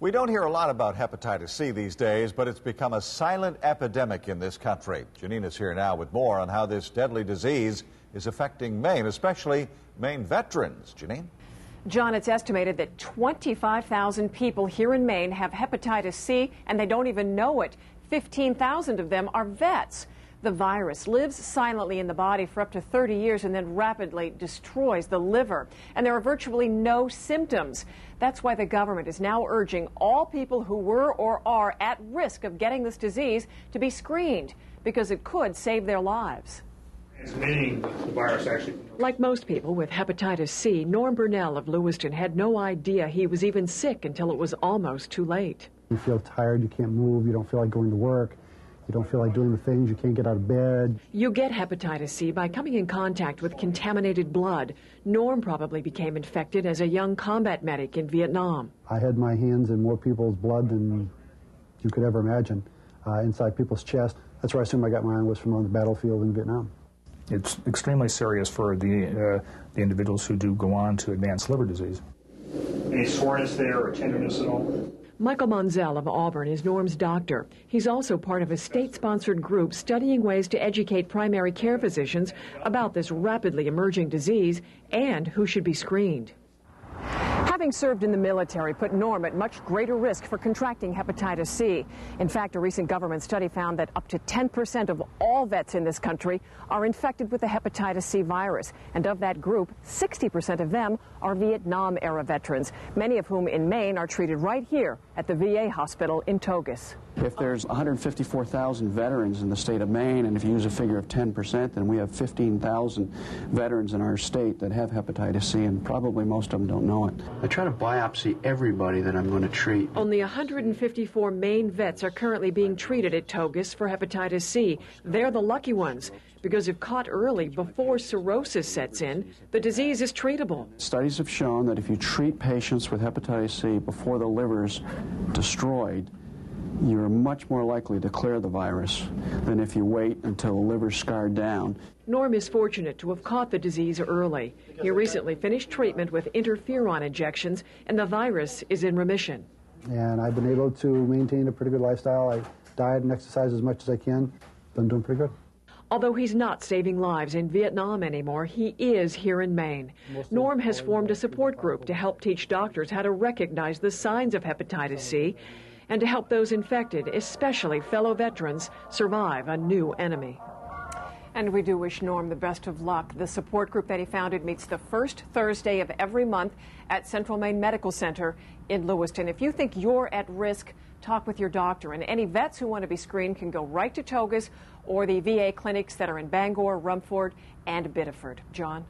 We don't hear a lot about hepatitis C these days, but it's become a silent epidemic in this country. Janine is here now with more on how this deadly disease is affecting Maine, especially Maine veterans. Janine? John, it's estimated that 25,000 people here in Maine have hepatitis C, and they don't even know it. 15,000 of them are vets. The virus lives silently in the body for up to 30 years and then rapidly destroys the liver. And there are virtually no symptoms. That's why the government is now urging all people who were or are at risk of getting this disease to be screened, because it could save their lives. Transmitting the virus actually. Like most people with hepatitis C, Norm Burnell of Lewiston had no idea he was even sick until it was almost too late. You feel tired, you can't move, you don't feel like going to work. You don't feel like doing the things, you can't get out of bed. You get hepatitis C by coming in contact with contaminated blood. Norm probably became infected as a young combat medic in Vietnam. I had my hands in more people's blood than you could ever imagine, inside people's chest. That's where I assume I got mine, was from on the battlefield in Vietnam. It's extremely serious for the individuals who do go on to advanced liver disease. Any soreness there or tenderness at all? Michael Monzel of Auburn is Norm's doctor. He's also part of a state-sponsored group studying ways to educate primary care physicians about this rapidly emerging disease and who should be screened. Having served in the military put Norm at much greater risk for contracting hepatitis C. In fact, a recent government study found that up to 10% of all vets in this country are infected with the hepatitis C virus. And of that group, 60% of them are Vietnam-era veterans, many of whom in Maine are treated right here at the VA hospital in Togus. If there's 154,000 veterans in the state of Maine, and if you use a figure of 10%, then we have 15,000 veterans in our state that have hepatitis C, and probably most of them don't know it. I try to biopsy everybody that I'm going to treat. Only 154 Maine vets are currently being treated at Togus for hepatitis C. They're the lucky ones, because if caught early before cirrhosis sets in, the disease is treatable. Studies have shown that if you treat patients with hepatitis C before the liver's destroyed, you're much more likely to clear the virus than if you wait until the liver's scarred down. Norm is fortunate to have caught the disease early. He recently finished treatment with interferon injections, and the virus is in remission. And I've been able to maintain a pretty good lifestyle. I diet and exercise as much as I can. Been doing pretty good. Although he's not saving lives in Vietnam anymore, he is here in Maine. Norm has formed a support group to help teach doctors how to recognize the signs of hepatitis C and to help those infected, especially fellow veterans, survive a new enemy. And we do wish Norm the best of luck. The support group that he founded meets the first Thursday of every month at Central Maine Medical Center in Lewiston. If you think you're at risk, talk with your doctor. And any vets who want to be screened can go right to Togus or the VA clinics that are in Bangor, Rumford, and Biddeford. John?